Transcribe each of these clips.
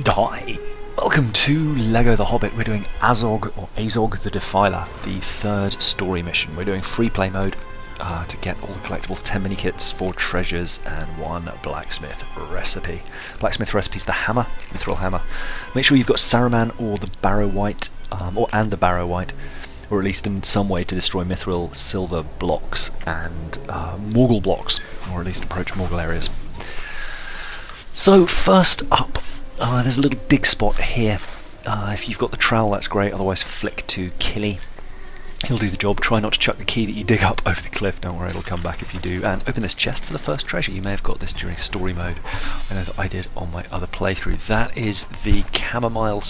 Hi! Welcome to LEGO The Hobbit. We're doing Azog the Defiler, the third story mission. We're doing free play mode to get all the collectibles, 10 Minikits, 4 treasures, and 1 Blacksmith Recipe. Blacksmith Recipe is the hammer, Mithril Hammer. Make sure you've got Saruman or the Barrow White, and the Barrow White, or at least in some way to destroy Mithril silver blocks and Morgul blocks, or at least approach Morgul areas. So first up, there's a little dig spot here. If you've got the trowel, that's great, otherwise flick to Killy. He'll do the job. Try not to chuck the key that you dig up over the cliff, don't worry, it'll come back if you do. And open this chest for the first treasure. You may have got this during story mode. I know that I did on my other playthrough. That is the Camomile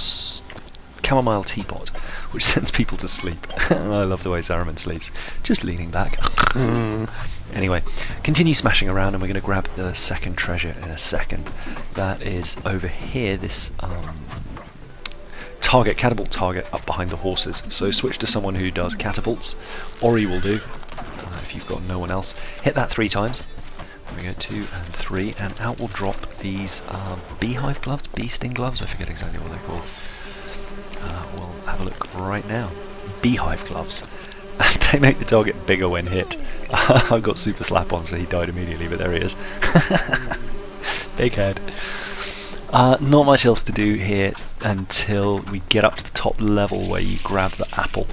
Teapot, which sends people to sleep. I love the way Saruman sleeps, just leaning back. Anyway, continue smashing around and we're going to grab the second treasure in a second. That is over here, this catapult target up behind the horses. So switch to someone who does catapults. Ori will do, if you've got no one else. Hit that 3 times. There we go, 2 and 3, and out will drop these Beehive gloves, bee sting gloves, I forget exactly what they're called. We'll have a look right now. Beehive gloves. They make the target bigger when hit. I got super slap on, so he died immediately, but there he is. Big head. Not much else to do here until we get up to the top level where you grab the apple.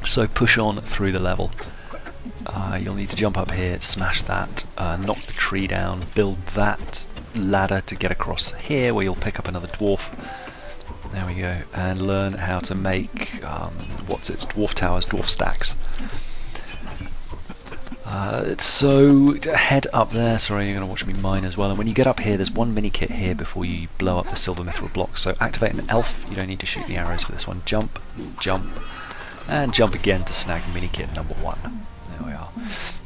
So push on through the level. You'll need to jump up here, smash that, knock the tree down, build that ladder to get across here where you'll pick up another dwarf. There we go, and learn how to make, dwarf towers, dwarf stacks. So head up there, sorry you're going to watch me mine as well, and when you get up here there's one Minikit here before you blow up the silver mithril block, so activate an elf, you don't need to shoot the arrows for this one, jump, jump, and jump again to snag Minikit number 1. There we are.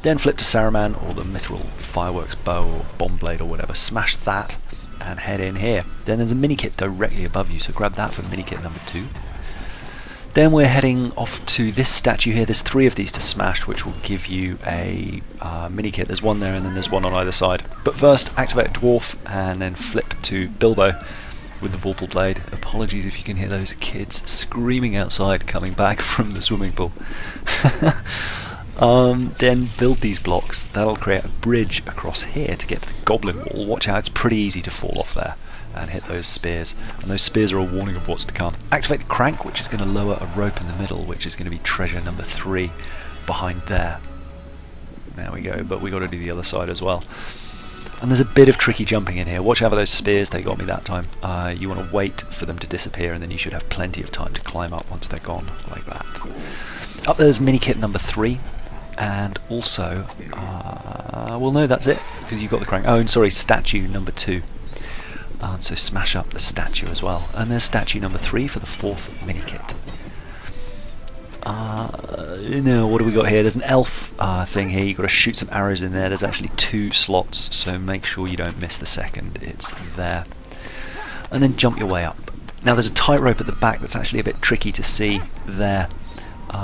Then flip to Saruman or the mithril fireworks bow or bomb blade or whatever, smash that, and head in here. Then there's a Minikit directly above you, so grab that for Minikit number 2. Then we're heading off to this statue here. There's 3 of these to smash, which will give you a Minikit. There's one there and then there's one on either side. But first, activate a dwarf and then flip to Bilbo with the Vorpal blade. Apologies if you can hear those kids screaming outside coming back from the swimming pool. Then build these blocks. That'll create a bridge across here to get to the Goblin wall. Watch out, it's pretty easy to fall off there and hit those spears. And those spears are a warning of what's to come. Activate the crank, which is going to lower a rope in the middle, which is going to be treasure number 3 behind there. There we go, but we got to do the other side as well. And there's a bit of tricky jumping in here. Watch out for those spears, they got me that time. You want to wait for them to disappear and then you should have plenty of time to climb up once they're gone, like that. Up there's Minikit number 3. And also, well no, that's it, because you've got the crank. Oh, and sorry, statue number 2. So smash up the statue as well. And there's statue number 3 for the 4th Minikit. What do we got here? There's an elf thing here. You've got to shoot some arrows in there. There's actually 2 slots, so make sure you don't miss the second. It's there. And then jump your way up. Now there's a tightrope at the back that's actually a bit tricky to see there.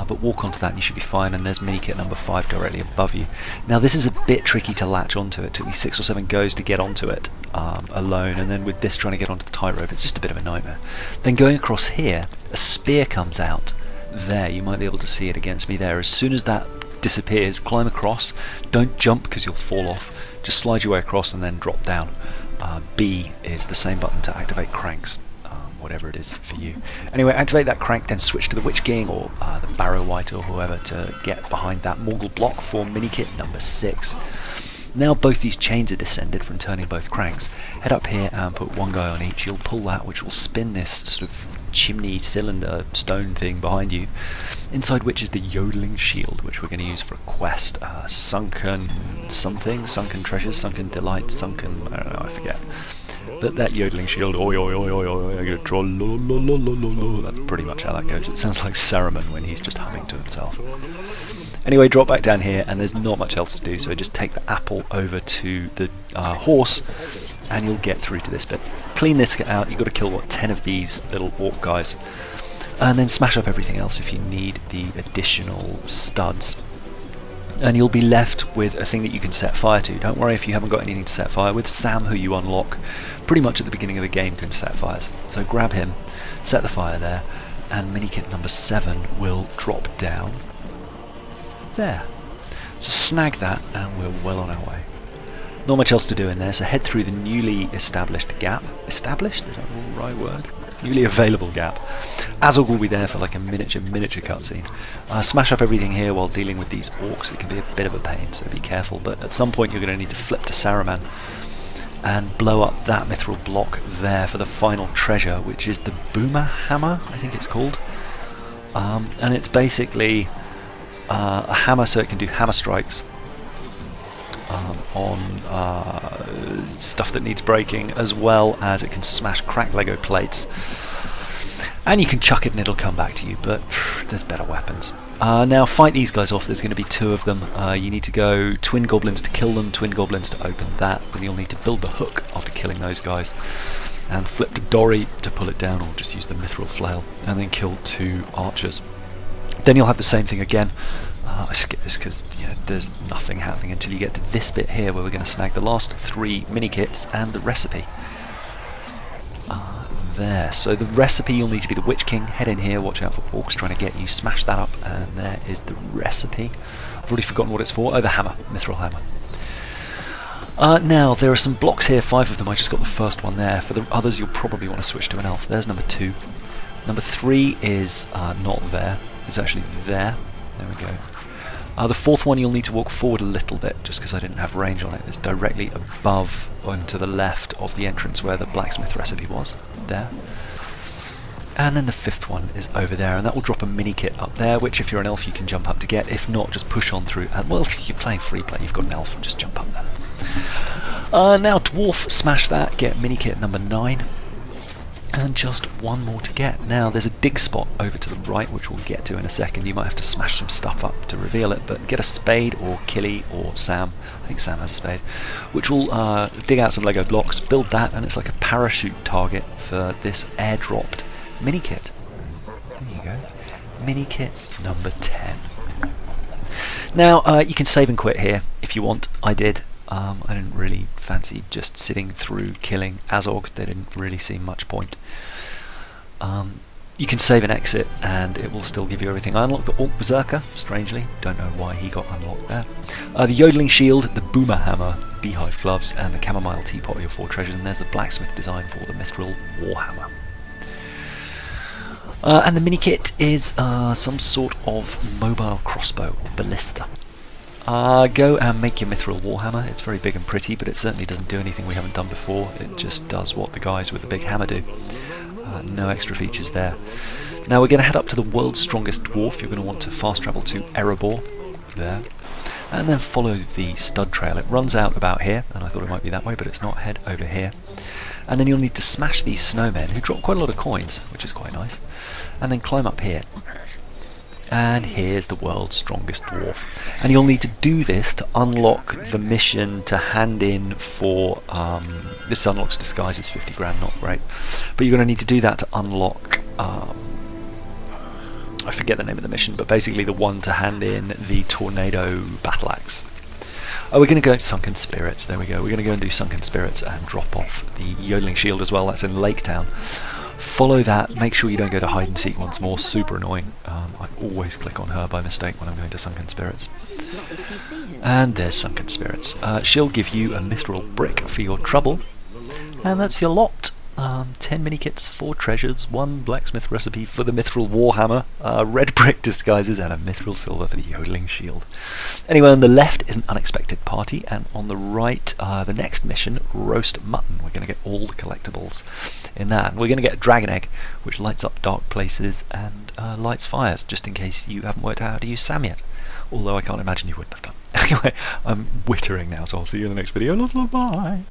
But walk onto that and you should be fine, and there's Minikit number 5 directly above you. Now this is a bit tricky to latch onto. It took me 6 or 7 goes to get onto it alone, and then with this trying to get onto the tightrope it's just a bit of a nightmare. Then going across here, a spear comes out there. You might be able to see it against me there. As soon as that disappears, climb across. Don't jump because you'll fall off. Just slide your way across and then drop down. B is the same button to activate cranks. Whatever it is for you. Anyway, activate that crank, then switch to the Witch King or the Barrow White or whoever to get behind that Morgul block for Minikit number 6. Now both these chains are descended from turning both cranks. Head up here and put one guy on each. You'll pull that, which will spin this sort of chimney cylinder stone thing behind you, inside which is the Yodelling shield, which we're going to use for a quest. Sunken something, Sunken treasures, Sunken delights, Sunken, I don't know, I forget. But that Yodelling shield, oi oi oi oi oi, that's pretty much how that goes. It sounds like Saruman when he's just humming to himself. Anyway, drop back down here and there's not much else to do, so just take the apple over to the horse and you'll get through to this bit. Clean this out, you've got to kill, what, 10 of these little orc guys. And then smash up everything else if you need the additional studs. and you'll be left with a thing that you can set fire to. Don't worry if you haven't got anything to set fire with. Sam, who you unlock pretty much at the beginning of the game, can set fires. So grab him, set the fire there, and Minikit number 7 will drop down there. So snag that and we're well on our way. Not much else to do in there, so head through the newly established gap. Established? Is that the right word? Newly available gap. Azog will be there for like a miniature cutscene. Smash up everything here while dealing with these orcs. It can be a bit of a pain, so be careful, but at some point you're going to need to flip to Saruman and blow up that mithril block there for the final treasure, which is the Boomerhammer, I think it's called. And it's basically a hammer so it can do hammer strikes on stuff that needs breaking, as well as it can smash cracked Lego plates. And you can chuck it and it'll come back to you, but there's better weapons. Now fight these guys off. There's going to be 2 of them. You need to go twin goblins to kill them, twin goblins to open that, then you'll need to build the hook after killing those guys, and flip to Dory to pull it down, or just use the mithril flail, and then kill 2 archers. Then you'll have the same thing again. I skip this because there's nothing happening until you get to this bit here where we're going to snag the last 3 minikits and the recipe. There, so the recipe, you'll need to be the Witch King. Head in here, watch out for orcs trying to get you, smash that up, and there is the recipe. I've already forgotten what it's for. Oh, the hammer, mithril hammer. Now, there are some blocks here, 5 of them. I just got the first one there. For the others, you'll probably want to switch to an elf. There's number 2. Number 3 is not there. It's actually there. There we go. The 4th one, you'll need to walk forward a little bit, just because I didn't have range on it. It's directly above and to the left of the entrance where the Blacksmith Recipe was. There. And then the 5th one is over there, and that will drop a Minikit up there, which if you're an elf you can jump up to get. If not, just push on through. And well, if you're playing free play, you've got an elf, just jump up there. Now Dwarf, smash that, get Minikit number 9. And just 1 more to get. Now there's a dig spot over to the right, which we'll get to in a second. You might have to smash some stuff up to reveal it, but get a spade, or Killy, or Sam. I think Sam has a spade, which will dig out some Lego blocks, build that, and it's like a parachute target for this airdropped Minikit. There you go. Minikit number 10. Now you can save and quit here if you want. I did. I didn't really fancy just sitting through killing Azog. There didn't really seem much point. You can save and exit and it will still give you everything. I unlocked the Orc Berserker, strangely. Don't know why he got unlocked there. The Yodelling Shield, the Boomerhammer, Beehive Gloves, and the Camomile Teapot are your 4 treasures. And there's the Blacksmith design for the Mithril Warhammer. And the Minikit is some sort of mobile crossbow or ballista. Go and make your Mithril Warhammer. It's very big and pretty, but it certainly doesn't do anything we haven't done before. It just does what the guys with the big hammer do. No extra features there. Now we're going to head up to the world's strongest dwarf. You're going to want to fast travel to Erebor, there, and then follow the stud trail. It runs out about here, and I thought it might be that way, but it's not. Head over here. And then you'll need to smash these snowmen, who drop quite a lot of coins, which is quite nice, and then climb up here. And here's the world's strongest dwarf. And you'll need to do this to unlock the mission to hand in for... this unlocks disguises, 50 grand, not great. But you're going to need to do that to unlock... I forget the name of the mission, but basically the one to hand in the Tornado Battle Axe. Oh, we're going to go to Sunken Spirits, there we go. We're going to go and do Sunken Spirits and drop off the Yodeling Shield as well, that's in Lake Town. Follow that, make sure you don't go to hide and seek once more, super annoying. I always click on her by mistake when I'm going to Sunken Spirits. And there's Sunken Spirits. She'll give you a mithril brick for your trouble, and that's your lot. 10 minikits, 4 treasures, 1 blacksmith recipe for the Mithril Warhammer, red brick disguises, and a mithril silver for the Yodeling Shield. Anyway, on the left is an unexpected party, and on the right, the next mission, roast mutton. We're going to get all the collectibles in that. And we're going to get a dragon egg, which lights up dark places and lights fires, just in case you haven't worked out how to use Sam yet. Although I can't imagine you wouldn't have done. Anyway, I'm wittering now, so I'll see you in the next video. Lots of love, bye!